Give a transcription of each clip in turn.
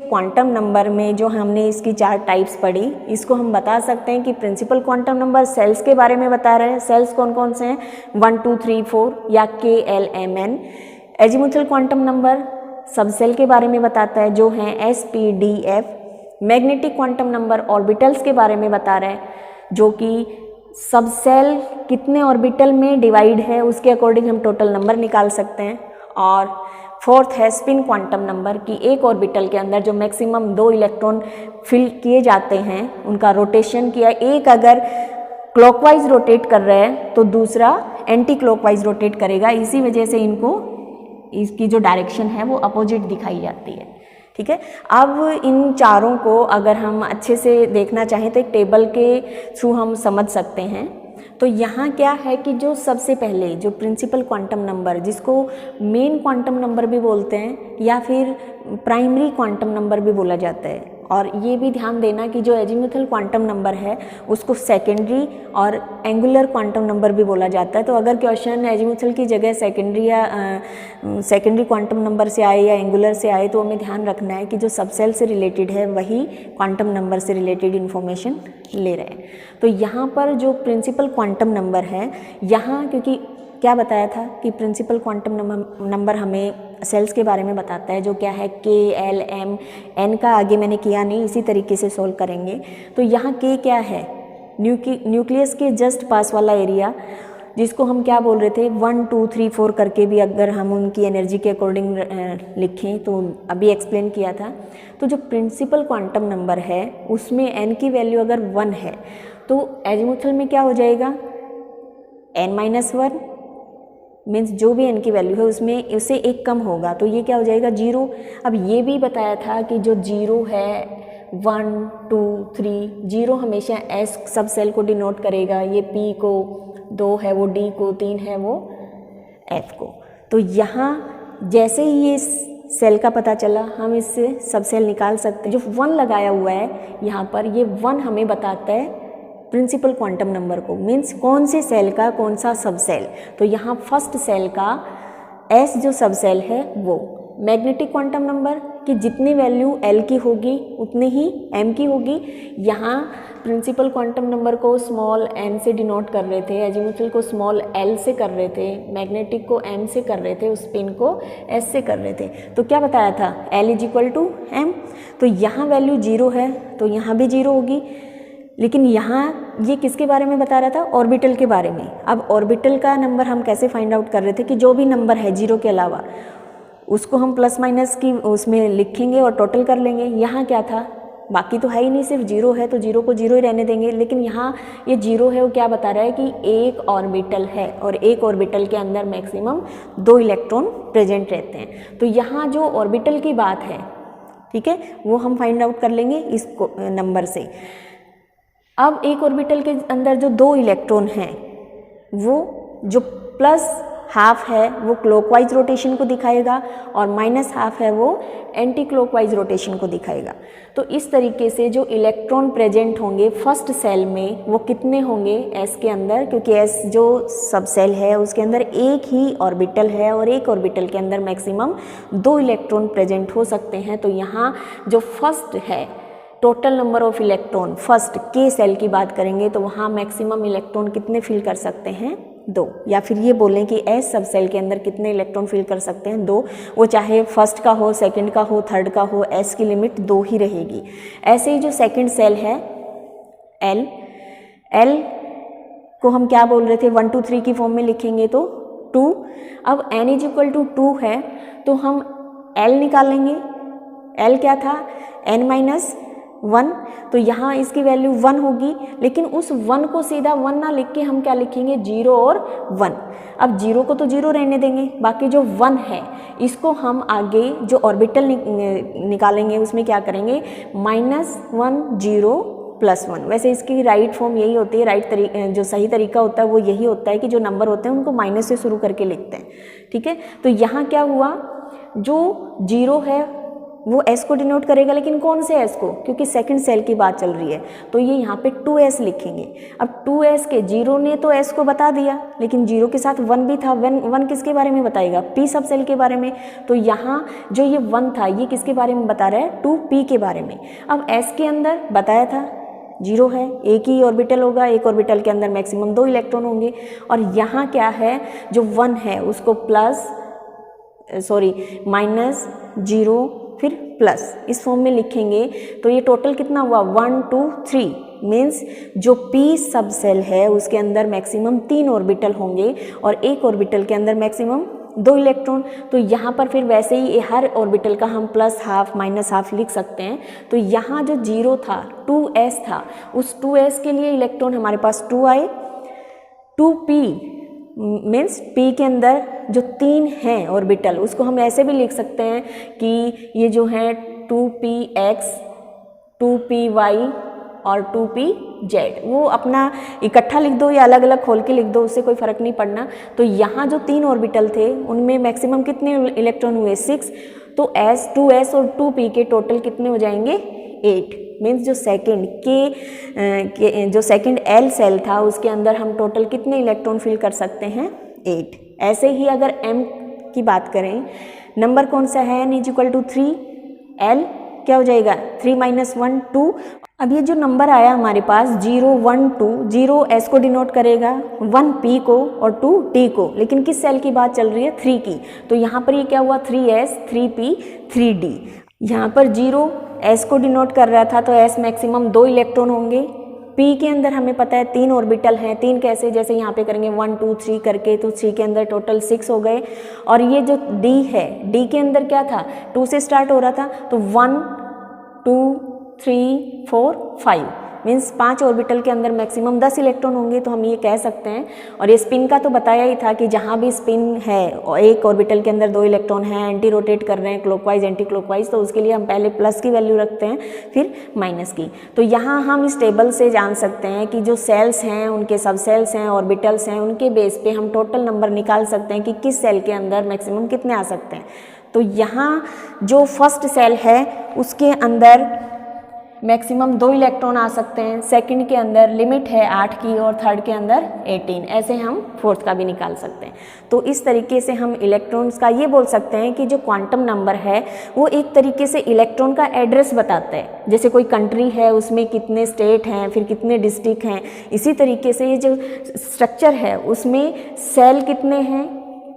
Quantum number में जो हमने इसकी 4 टाइप्स पढ़ी, इसको हम बता सकते हैं कि प्रिंसिपल क्वांटम नंबर सेल्स के बारे में बता रहे हैं। सेल्स कौन कौन से हैं, 1 2 3 4 या KLMN। Azimuthal quantum number subshell के बारे में बताता है जो हैं SPDF। Magnetic quantum number orbitals के बारे में बता रहा है जो कि सबसेल कितने ऑर्बिटल में डिवाइड है उसके अकॉर्डिंग हम टोटल नंबर निकाल सकते हैं। और फोर्थ है स्पिन क्वांटम नंबर कि एक ऑर्बिटल के अंदर जो मैक्सिमम 2 इलेक्ट्रॉन फिल किए जाते हैं उनका रोटेशन किया, एक अगर क्लॉकवाइज रोटेट कर रहे हैं तो दूसरा एंटी क्लॉकवाइज रोटेट करेगा, इसी वजह से इनको इसकी जो डायरेक्शन है वो अपोजिट दिखाई जाती है। ठीक है, अब इन चारों को अगर हम अच्छे से देखना चाहें तो एक टेबल के थ्रू हम समझ सकते हैं। तो यहाँ क्या है कि जो सबसे पहले जो प्रिंसिपल क्वांटम नंबर, जिसको मेन क्वांटम नंबर भी बोलते हैं या फिर प्राइमरी क्वांटम नंबर भी बोला जाता है, और ये भी ध्यान देना कि जो एजीमुथल क्वांटम नंबर है उसको सेकेंडरी और एंगुलर क्वांटम नंबर भी बोला जाता है। तो अगर क्वेश्चन एजीमुथल की जगह सेकेंडरी या सेकेंडरी क्वांटम नंबर से आए या एंगुलर से आए तो हमें ध्यान रखना है कि जो सबसेल से रिलेटेड है वही क्वांटम नंबर से रिलेटेड इन्फॉर्मेशन ले रहे हैं। तो यहाँ पर जो प्रिंसिपल क्वांटम नंबर है, यहाँ क्योंकि क्या बताया था कि प्रिंसिपल क्वांटम नंबर हमें सेल्स के बारे में बताता है जो क्या है KLMN का आगे मैंने किया नहीं, इसी तरीके से सॉल्व करेंगे। तो यहाँ K क्या है, न्यूक्लियस के जस्ट पास वाला एरिया, जिसको हम क्या बोल रहे थे 1 2 3 4 करके भी अगर हम उनकी एनर्जी के अकॉर्डिंग लिखें तो अभी एक्सप्लेन किया था। तो जो प्रिंसिपल क्वांटम नंबर है उसमें n की वैल्यू अगर 1 है तो एजीमुथल में क्या हो जाएगा n-1 मीन्स जो भी n की वैल्यू है उसमें उससे एक कम होगा तो ये क्या हो जाएगा 0। अब ये भी बताया था कि जो 0 है 1 2 3, 0 हमेशा S सब सेल को डिनोट करेगा, ये P को 2 है वो D को, 3 है वो F को। तो यहाँ जैसे ही ये सेल का पता चला हम इससे सब सेल निकाल सकते हैं। जो 1 लगाया हुआ है यहाँ पर, ये 1 हमें बताता है प्रिंसिपल क्वांटम नंबर को, मीन्स कौन से सेल का कौन सा सब सेल। तो यहाँ फर्स्ट सेल का S जो सब सेल है वो मैग्नेटिक क्वांटम नंबर की जितनी वैल्यू L की होगी उतनी ही M की होगी। यहाँ प्रिंसिपल क्वांटम नंबर को स्मॉल n से डिनोट कर रहे थे, एजीमुथल को स्मॉल l से कर रहे थे, मैग्नेटिक को m से कर रहे थे, उस स्पिन को s से कर रहे थे। तो क्या बताया था L = m। तो यहाँ वैल्यू 0 है तो यहाँ भी 0 होगी। लेकिन यहाँ ये किसके बारे में बता रहा था, ऑर्बिटल के बारे में। अब ऑर्बिटल का नंबर हम कैसे फाइंड आउट कर रहे थे कि जो भी नंबर है 0 के अलावा उसको हम प्लस माइनस की उसमें लिखेंगे और टोटल कर लेंगे। यहाँ क्या था, बाकी तो है ही नहीं, सिर्फ 0 है तो 0 को 0 ही रहने देंगे। लेकिन यहाँ ये 0 है वो क्या बता रहा है कि एक ऑर्बिटल है और एक ऑर्बिटल के अंदर मैक्सिमम 2 इलेक्ट्रॉन प्रेजेंट रहते हैं। तो यहाँ जो ऑर्बिटल की बात है, ठीक है, वो हम फाइंड आउट कर लेंगे इस नंबर से। अब एक ऑर्बिटल के अंदर जो 2 इलेक्ट्रॉन हैं वो जो प्लस हाफ है वो क्लॉकवाइज रोटेशन को दिखाएगा और माइनस हाफ है वो एंटी क्लॉकवाइज रोटेशन को दिखाएगा। तो इस तरीके से जो इलेक्ट्रॉन प्रेजेंट होंगे फर्स्ट सेल में वो कितने होंगे S के अंदर, क्योंकि S जो सब सेल है उसके अंदर एक ही ऑर्बिटल है और एक ऑर्बिटल के अंदर मैक्सिमम 2 इलेक्ट्रॉन प्रेजेंट हो सकते हैं। तो यहाँ जो फर्स्ट है total number of electron first K shell की बात करेंगे तो वहाँ मैक्सिमम इलेक्ट्रॉन कितने फिल कर सकते हैं 2, या फिर ये बोलें कि S सब सेल के अंदर कितने इलेक्ट्रॉन फिल कर सकते हैं 2। वो चाहे फर्स्ट का हो, सेकंड का हो, थर्ड का हो, S की लिमिट 2 ही रहेगी। ऐसे ही जो सेकंड सेल है L को हम क्या बोल रहे थे 1 2 3 की फॉर्म में लिखेंगे तो 2। अब n = 2 है तो हम L निकालेंगे। L क्या था n-1, तो यहाँ इसकी वैल्यू 1 होगी। लेकिन उस 1 को सीधा 1 ना लिख के हम क्या लिखेंगे 0 और 1। अब 0 को तो 0 रहने देंगे, बाकी जो 1 है इसको हम आगे जो ऑर्बिटल निकालेंगे उसमें क्या करेंगे -1 0 +1। वैसे इसकी राइट फॉर्म यही होती है, राइट जो सही तरीका होता है वो यही होता है कि जो नंबर होते हैं उनको माइनस से शुरू करके लिखते हैं। ठीक है, तो यहाँ क्या हुआ, जो 0 है वो s को डिनोट करेगा, लेकिन कौन से s को, क्योंकि सेकंड सेल की बात चल रही है तो ये यहाँ पे 2s लिखेंगे। अब 2s के 0 ने तो s को बता दिया, लेकिन 0 के साथ 1 भी था। 1 किसके बारे में बताएगा, p सब सेल के बारे में। तो यहाँ जो ये 1 था ये किसके बारे में बता रहा है, 2p के बारे में। अब s के अंदर बताया था 0 है, एक ही ऑर्बिटल होगा, एक ऑर्बिटल के अंदर मैक्सिमम 2 इलेक्ट्रॉन होंगे। और यहाँ क्या है, जो 1 है उसको -0 फिर प्लस इस फॉर्म में लिखेंगे। तो ये टोटल कितना हुआ, 1 2 3 मीन्स जो p सब सेल है उसके अंदर मैक्सिमम 3 ऑर्बिटल होंगे और एक ऑर्बिटल के अंदर मैक्सिमम 2 इलेक्ट्रॉन। तो यहाँ पर फिर वैसे ही हर ऑर्बिटल का हम +½ -½ लिख सकते हैं। तो यहाँ जो 0 था 2s था, उस 2s के लिए इलेक्ट्रॉन हमारे पास 2 आए। 2p मीन्स p के अंदर जो 3 हैं ऑर्बिटल, उसको हम ऐसे भी लिख सकते हैं कि ये जो है 2px 2py और 2pz, वो अपना इकट्ठा लिख दो या अलग अलग खोल के लिख दो, उससे कोई फ़र्क नहीं पड़ना। तो यहाँ जो 3 ऑर्बिटल थे उनमें मैक्सिमम कितने इलेक्ट्रॉन हुए, 6। तो 2s और 2p के टोटल कितने हो जाएंगे, 8। मीन्स जो सेकंड L सेल था उसके अंदर हम टोटल कितने इलेक्ट्रॉन फिल कर सकते हैं, 8। ऐसे ही अगर m की बात करें, नंबर कौन सा है, n = 3, L क्या हो जाएगा 3 - 1 2। अब ये जो नंबर आया हमारे पास 0 1 2, 0 s को डिनोट करेगा, 1 p को और 2 t को, लेकिन किस सेल की बात चल रही है, 3 की। तो यहाँ पर ये क्या हुआ, 3s 3p 3d। यहाँ पर 0 s को डिनोट कर रहा था तो s मैक्सिमम 2 इलेक्ट्रॉन होंगे। p के अंदर हमें पता है 3 ऑर्बिटल हैं, 3 कैसे, जैसे यहाँ पे करेंगे 1 2 3 करके, तो 3 के अंदर टोटल 6 हो गए। और ये जो d है, d के अंदर क्या था, 2 से स्टार्ट हो रहा था, तो 1 2 3 4 5 मीन्स 5 ऑर्बिटल के अंदर मैक्सिमम 10 इलेक्ट्रॉन होंगे। तो हम ये कह सकते हैं। और ये स्पिन का तो बताया ही था कि जहाँ भी स्पिन है और एक ऑर्बिटल के अंदर 2 इलेक्ट्रॉन हैं, एंटी रोटेट कर रहे हैं क्लॉकवाइज एंटी क्लॉकवाइज, तो उसके लिए हम पहले प्लस की वैल्यू रखते हैं फिर माइनस की। तो यहाँ हम इस टेबल से जान सकते हैं कि जो सेल्स हैं, उनके सब सेल्स हैं, ऑर्बिटल्स हैं, उनके बेस पे हम टोटल नंबर निकाल सकते हैं कि किस सेल के अंदर मैक्सिमम कितने आ सकते हैं। तो यहाँ जो फर्स्ट सेल है उसके अंदर मैक्सिमम 2 इलेक्ट्रॉन आ सकते हैं, सेकंड के अंदर लिमिट है 8 की और थर्ड के अंदर 18। ऐसे हम फोर्थ का भी निकाल सकते हैं। तो इस तरीके से हम इलेक्ट्रॉन्स का ये बोल सकते हैं कि जो क्वांटम नंबर है वो एक तरीके से इलेक्ट्रॉन का एड्रेस बताता है। जैसे कोई कंट्री है उसमें कितने स्टेट हैं, फिर कितने डिस्ट्रिक्ट हैं, इसी तरीके से ये जो स्ट्रक्चर है उसमें सेल कितने हैं,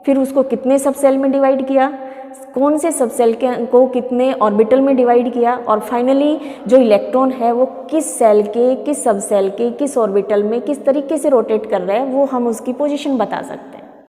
फिर उसको कितने सब सेल में डिवाइड किया, कौन से सब सेल को कितने ऑर्बिटल में डिवाइड किया, और फाइनली जो इलेक्ट्रॉन है वो किस सेल के, किस सब सेल के, किस ऑर्बिटल में किस तरीके से रोटेट कर रहा है, वो हम उसकी पोजीशन बता सकते हैं।